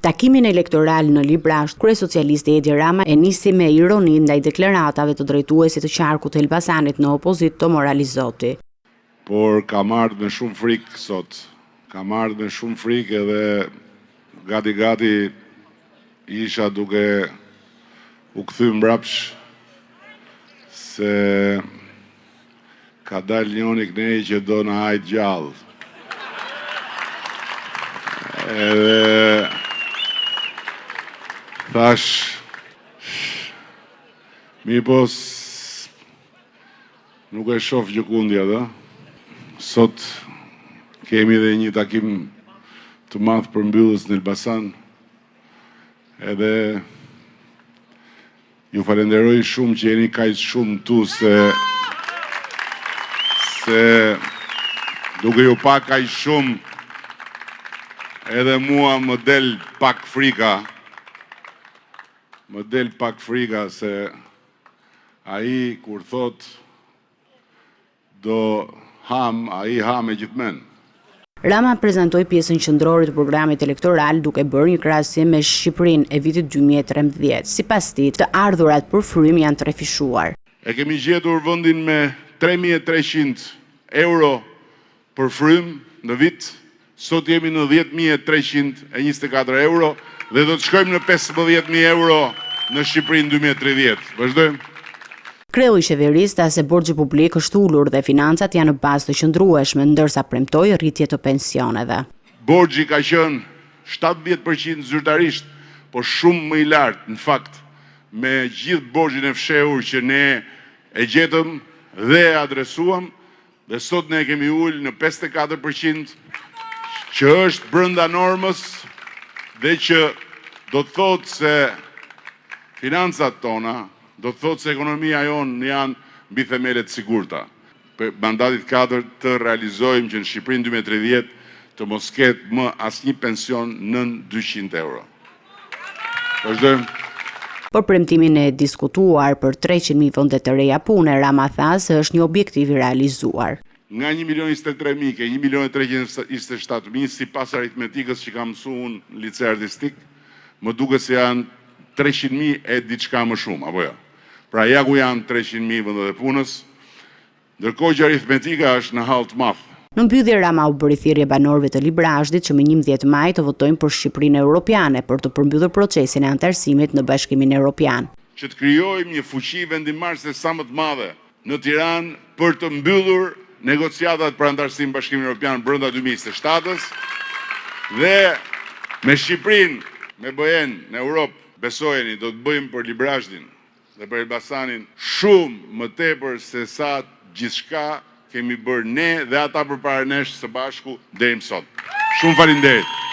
Takimin elektoral në Librasht, kryesocialisti Edi Rama e nisi me ironi ndaj deklaratave të drejtuesit të qarkut të Elbasanit në opozit të moralizoti. Por kam ardhur me shumë frikë sot. Kam ardhur me shumë frikë edhe gati isha duke u kthy mbrapsh se ka dalë njëri kënej që do në hajt gjallë. Edhe thash, mi pos nuk e shoh gjëkundja da. Sot kemi dhe një takim të madh për mbyllës në Elbasan. Edhe ju falenderoj shumë që jeni kaq shumë tu se duke ju pa kaq shumë edhe mua më del pak frika. Më del pak frika se ai kur thot do ham, ai ha me gjithmen. Rama prezantoi pjesën qendrore të programit elektoral duke bërë një krahasim me Shqipërinë e vitit 2013. Sipas tij, të ardhurat për frym janë të refishuar. E kemi gjetur vendin me 3.300 euro për frym në vit. Sot jemi në 10.324 euro dhe do të shkojmë në 15.000 euro në Shqipërinë 2030. Vazhdojmë. Kreu i qeverisë tha se borxhi publik është ulur dhe financat janë në bazë të qëndrueshme, ndërsa premtoi rritje të pensioneve. Borxhi ka qenë 70% zyrtarisht, por shumë më i lartë në fakt me gjithë borxhin e fshehur që ne e gjetëm dhe e adresuam dhe sot ne kemi ulë në 54% që është brenda normës dhe që do të thotë se financat tona, do të thotë se ekonomia jonë janë mbi themelet sigurta. Për mandatit 4 të realizojmë që në Shqipërinë 2030 të mos ketë më asnjë pension nën 200 euro. Vazhdojmë. Por premtimin e diskutuar për 300.000 vende të reja pune, Rama tha se është një objektiv i realizuar. Nga 1.023.000 ke 1.327.000 sipas aritmetikës që kam mësuar unë në lice artistik, më duket se janë 300.000 e diçka më shumë, apo jo? Pra ja ku janë 300.000 vendet e punës, ndërkohë që aritmetika është në hall të madh. Në mbyllje Rama u bëri thirrje banorëve të Librashtit që më 11 maj të votojnë për Shqipërinë Europiane për të përmbyllur procesin e anëtarësimit në Bashkimin Evropian. Që të krijojmë një fuqi vendimarrëse sa më të madhe në Tiranë për të mbyllur negociatat për anëtarësim në Bashkimin Evropian brenda 2027-s dhe me Shqipërinë, me BE-n në Europë, besojeni, do të bëjmë për Librashtin dhe për Elbasanin shumë më tepër se sa gjithçka kemi bërë ne dhe ata përpara nesh së bashku deri më sot. Shumë faleminderit.